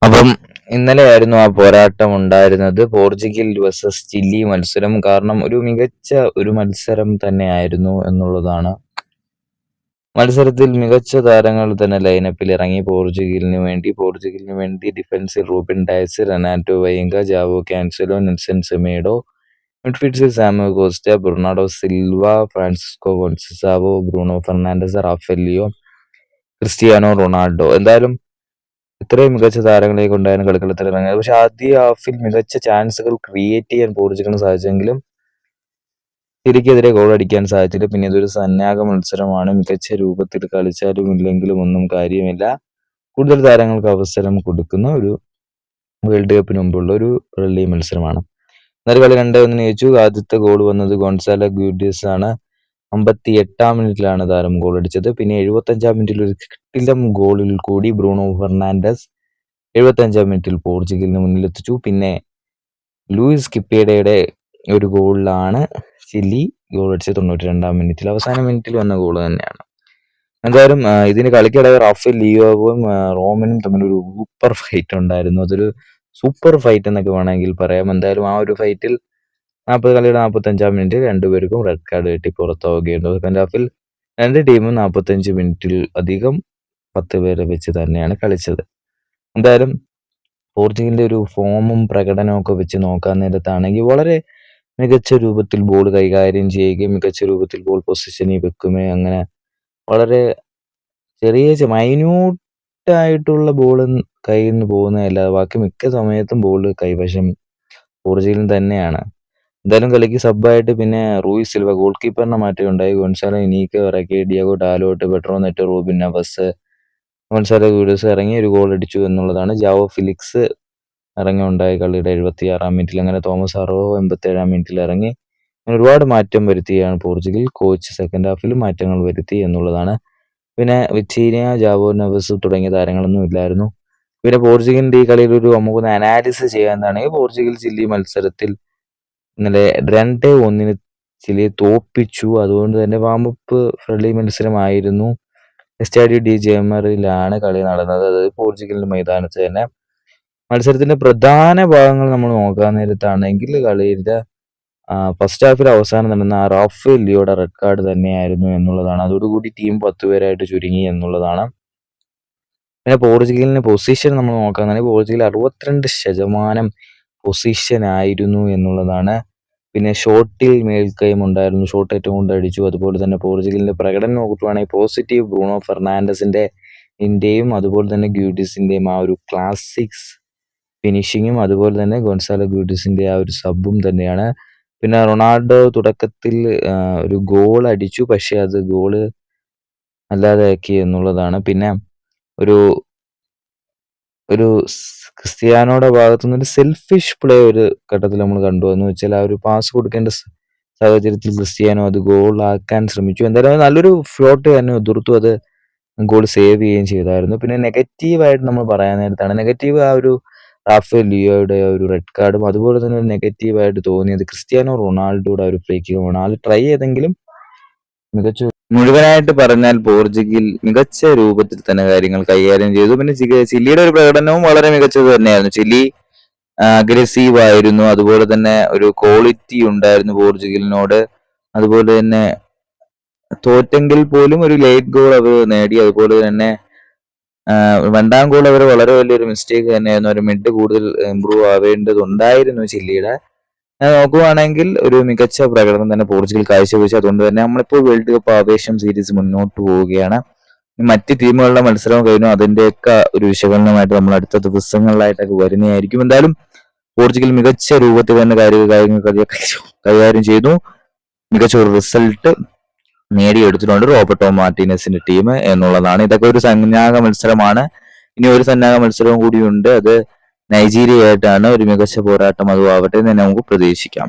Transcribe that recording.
അപ്പം ഇന്നലെയായിരുന്നു ആ പോരാട്ടം ഉണ്ടായിരുന്നത്. പോർച്ചുഗൽ വേഴ്സസ് ചിലി മത്സരം. കാരണം ഒരു മികച്ച ഒരു മത്സരം തന്നെയായിരുന്നു എന്നുള്ളതാണ്. മത്സരത്തിൽ മികച്ച താരങ്ങൾ തന്നെ ലൈനപ്പിൽ ഇറങ്ങി പോർച്ചുഗലിന് വേണ്ടി ഡിഫൻസിൽ Ruben Dias, Renato Veiga, Joao Cancelo, Nelson Semedo, മിഡ്ഫീൽഡ്സിൽ Samu Costa, Bernardo Silva, Francisco Conceicao, Bruno Fernandes, Rafael Leao, Cristiano Ronaldo. എന്തായാലും ഇത്രയും മികച്ച താരങ്ങളെ കൊണ്ടായിരുന്നു കളിക്കളത്തിൽ ഇറങ്ങിയത്. പക്ഷെ ആദ്യ ഹാഫിൽ മികച്ച ചാൻസുകൾ ക്രിയേറ്റ് ചെയ്യാൻ പോർച്ചുഗലിന് സാധിച്ചെങ്കിലും ചിലിക്കെതിരെ ഗോൾ അടിക്കാൻ സാധിച്ചില്ല. പിന്നെ ഇതൊരു സന്നാഹ മത്സരമാണ്. മികച്ച രൂപത്തിൽ കളിച്ചാലും ഇല്ലെങ്കിലും ഒന്നും കാര്യമില്ല. കൂടുതൽ താരങ്ങൾക്ക് അവസരം കൊടുക്കുന്ന ഒരു വേൾഡ് കപ്പിന് മുമ്പുള്ള ഒരു ഫ്രണ്ട്ലി മത്സരമാണ്. ഇന്നലെ കളി 2-1 ജയിച്ചു. ആദ്യത്തെ ഗോൾ വന്നത് ഗോൺസാലോ ഗ്യൂഡിയസ് ആണ്. 58-ാം മിനിറ്റിലാണ് താരം ഗോൾ അടിച്ചത്. പിന്നെ 75-ാം മിനിറ്റിൽ ഒരു കിടിലൻ ഗോളിൽ കൂടി ബ്രൂണോ ഫെർണാണ്ടസ് 75-ാം മിനിറ്റിൽ പോർച്ചുഗലിന് മുന്നിലെത്തിച്ചു. പിന്നെ ലൂയിസ് സ്കിപ്പേഡയുടെ ഒരു ഗോളിലാണ് ചിലി ഗോൾ അടിച്ചത് 92-ാം മിനിറ്റിൽ. അവസാന മിനിറ്റിൽ വന്ന ഗോൾ തന്നെയാണ്. എന്തായാലും ഇതിന് കളിക്കിടെ റാഫേൽ ലിയോവും റോമനും തമ്മിൽ ഒരു സൂപ്പർ ഫൈറ്റ് ഉണ്ടായിരുന്നു. അതൊരു സൂപ്പർ ഫൈറ്റ് എന്നൊക്കെ വേണമെങ്കിൽ പറയാം. എന്തായാലും ആ ഒരു ഫൈറ്റിൽ കളിയുടെ 45-ാം മിനിറ്റ് രണ്ടുപേർക്കും റെഡ് കാർഡ് കിട്ടി പുറത്താവുകയുണ്ടായി. സെക്കൻഡ് ഹാഫിൽ രണ്ട് ടീമും 45 മിനിറ്റിൽ അധികം 10 പേരെ വെച്ച് തന്നെയാണ് കളിച്ചത്. എന്തായാലും പോർച്ചുഗലിന്റെ ഒരു ഫോമും പ്രകടനവും ഒക്കെ വെച്ച് നോക്കാൻ നേരത്താണെങ്കിൽ വളരെ മികച്ച രൂപത്തിൽ ബോൾ കൈകാര്യം ചെയ്യുകയും മികച്ച രൂപത്തിൽ ബോൾ പൊസിഷനിൽ വെക്കുകയും അങ്ങനെ വളരെ ചെറിയ മൈന്യൂട്ടായിട്ടുള്ള ബോൾ കയ്യിൽ നിന്ന് പോകുന്നതല്ല, ബാക്കി മിക്ക സമയത്തും ബോൾ കൈവശം പോർച്ചുഗലിന് തന്നെയാണ്. എന്തായാലും കളിക്ക് സബ്ബായിട്ട് പിന്നെ റൂയി സിൽവ ഗോൾ കീപ്പറിനെ മാറ്റമുണ്ടായി. ഗോൺസാലോ ഇനീക്കോ ഇറക്കി, Diogo Dalot, Pedro Neto, Ruben Neves, Goncalo Guedes ഇറങ്ങി ഒരു ഗോൾ അടിച്ചു എന്നുള്ളതാണ്. ജാവോ ഫിലിക്സ് ഇറങ്ങിയുണ്ടായി കളിയുടെ 76-ാം മിനിറ്റിൽ. അങ്ങനെ തോമസ് അറോവോ 87-ാം മിനിറ്റിൽ ഇറങ്ങി. അങ്ങനെ ഒരുപാട് മാറ്റം വരുത്തിയാണ് പോർച്ചുഗൽ. കോച്ച് സെക്കൻഡ് ഹാഫിൽ മാറ്റങ്ങൾ വരുത്തി എന്നുള്ളതാണ്. പിന്നെ വിറ്റീനിയ, ജാവോ നെവസ് തുടങ്ങിയ താരങ്ങളൊന്നും ഇല്ലായിരുന്നു. പിന്നെ പോർച്ചുഗലിന്റെ ഈ കളിയിൽ ഒരു നമുക്കൊന്ന് അനാലിസിസ് ചെയ്യാന്നാണെങ്കിൽ പോർച്ചുഗൽ ചിലി മത്സരത്തിൽ ഇന്നലെ 2-1 ചിലിയെ തോൽപ്പിച്ചു. അതുകൊണ്ട് തന്നെ വാമപ്പ് ഫ്രണ്ട്ലി മത്സരമായിരുന്നു. എസ്റ്റാഡിയോ ഡി ജേമറിലാണ് കളി നടന്നത്. അത് പോർച്ചുഗലിന്റെ മൈതാനത്ത് തന്നെ. മത്സരത്തിന്റെ പ്രധാന ഭാഗങ്ങൾ നമ്മൾ നോക്കാൻ നേരത്താണെങ്കിൽ കളിയുടെ ഫസ്റ്റ് ഹാഫിൽ അവസാനം നടന്ന റാഫേൽ ലിയോയുടെ റെഡ് കാർഡ് തന്നെയായിരുന്നു എന്നുള്ളതാണ്. അതോടുകൂടി ടീം 10 പേരായിട്ട് ചുരുങ്ങി എന്നുള്ളതാണ്. പിന്നെ പോർച്ചുഗലിന്റെ പൊസിഷൻ നമ്മൾ നോക്കുകയാണെങ്കിൽ പോർച്ചുഗൽ 62% പൊസിഷൻ ആയിരുന്നു എന്നുള്ളതാണ്. പിന്നെ ഷോട്ടിൽ മേൽക്കൈയും ഉണ്ടായിരുന്നു. ഷോട്ട് ഏറ്റവും കൂടുതൽ അടിച്ചു. അതുപോലെ തന്നെ പോർച്ചുഗലിന്റെ പ്രകടനം നോക്കുകയാണെങ്കിൽ പോസിറ്റീവ് ബ്രൂണോ ഫെർണാണ്ടസിന്റെയും അതുപോലെ തന്നെ ഗ്യൂഡിസിന്റെയും ആ ഒരു ക്ലാസിക്സ് ഫിനിഷിങ്ങും അതുപോലെ തന്നെ ഗോൺസാലോ ഗ്യൂഡിസിന്റെ ആ ഒരു സബും തന്നെയാണ്. പിന്നെ റൊണാൾഡോ തുടക്കത്തിൽ ഒരു ഗോൾ അടിച്ചു, പക്ഷെ അത് ഗോള് അല്ലാതെയാക്കി എന്നുള്ളതാണ്. പിന്നെ ഒരു ഒരു ക്രിസ്ത്യാനോയുടെ ഭാഗത്തു നിന്ന് ഒരു സെൽഫിഷ് പ്ലേ ഒരു ഘട്ടത്തിൽ നമ്മൾ കണ്ടു. എന്ന് വെച്ചാൽ ആ ഒരു പാസ് കൊടുക്കേണ്ട സാഹചര്യത്തിൽ ക്രിസ്ത്യാനോ അത് ഗോളാക്കാൻ ശ്രമിച്ചു. എന്തായാലും നല്ലൊരു ഫ്ലോട്ട് തന്നെ ഉതിർത്തു. അത് ഗോൾ സേവ് ചെയ്യുകയും ചെയ്തായിരുന്നു. പിന്നെ നെഗറ്റീവായിട്ട് നമ്മൾ പറയാൻ നേരത്താണ് നെഗറ്റീവ് ആ ഒരു റാഫേൽ ലിയോയുടെ ഒരു റെഡ് കാർഡും അതുപോലെ തന്നെ ഒരു നെഗറ്റീവായിട്ട് തോന്നിയത് ക്രിസ്ത്യാനോ റൊണാൾഡോയുടെ ഒരു ഫ്രീ കിക്കും. ആൾ ട്രൈ ചെയ്തെങ്കിലും മികച്ച മുഴുവനായിട്ട് പറഞ്ഞാൽ പോർച്ചുഗൽ മികച്ച രൂപത്തിൽ തന്നെ കാര്യങ്ങൾ കൈകാര്യം ചെയ്തു. പിന്നെ ചിലിയുടെ ഒരു പ്രകടനവും വളരെ മികച്ചത് തന്നെയായിരുന്നു. ചിലി അഗ്രസീവ് ആയിരുന്നു. അതുപോലെ തന്നെ ഒരു ക്വാളിറ്റി ഉണ്ടായിരുന്നു പോർച്ചുഗലിനോട്. അതുപോലെ തന്നെ തോറ്റെങ്കിൽ പോലും ഒരു ലേറ്റ് ഗോൾ അവർ നേടി. അതുപോലെ തന്നെ രണ്ടാം ഗോൾ അവർ വളരെ വലിയൊരു മിസ്റ്റേക്ക് തന്നെയായിരുന്നു. ഒരു മിഡ് കൂടുതൽ ഇമ്പ്രൂവ് ആവേണ്ടതുണ്ടായിരുന്നു ചില്ലിയുടെ. നോക്കുകയാണെങ്കിൽ ഒരു മികച്ച പ്രകടനം തന്നെ പോർച്ചുഗൽ കാഴ്ചവെച്ചു. അതുകൊണ്ട് തന്നെ നമ്മളിപ്പോൾ വേൾഡ് കപ്പ് ആവേശം സീരീസ് മുന്നോട്ട് പോവുകയാണ്. മറ്റ് ടീമുകളുടെ മത്സരം കഴിഞ്ഞു. അതിന്റെയൊക്കെ ഒരു വിശകലനമായിട്ട് നമ്മൾ അടുത്ത ദിവസങ്ങളിലായിട്ടൊക്കെ വരുന്നതായിരിക്കും. എന്തായാലും പോർച്ചുഗൽ മികച്ച രൂപത്തിൽ തന്നെ കാര്യങ്ങൾ കൈകാര്യം ചെയ്തു. മികച്ച ഒരു റിസൾട്ട് നേടിയെടുത്തിട്ടുണ്ട് റോബർട്ടോ മാർട്ടീനസിന്റെ ടീം എന്നുള്ളതാണ്. ഇതൊക്കെ ഒരു സന്നാഹ മത്സരമാണ്. ഇനി ഒരു സന്നാഹ മത്സരവും കൂടിയുണ്ട്. അത് നൈജീരിയയായിട്ടാണ്. ഒരു മികച്ച പോരാട്ടം അതും ആവട്ടെ എന്ന് നമുക്ക് പ്രതീക്ഷിക്കാം.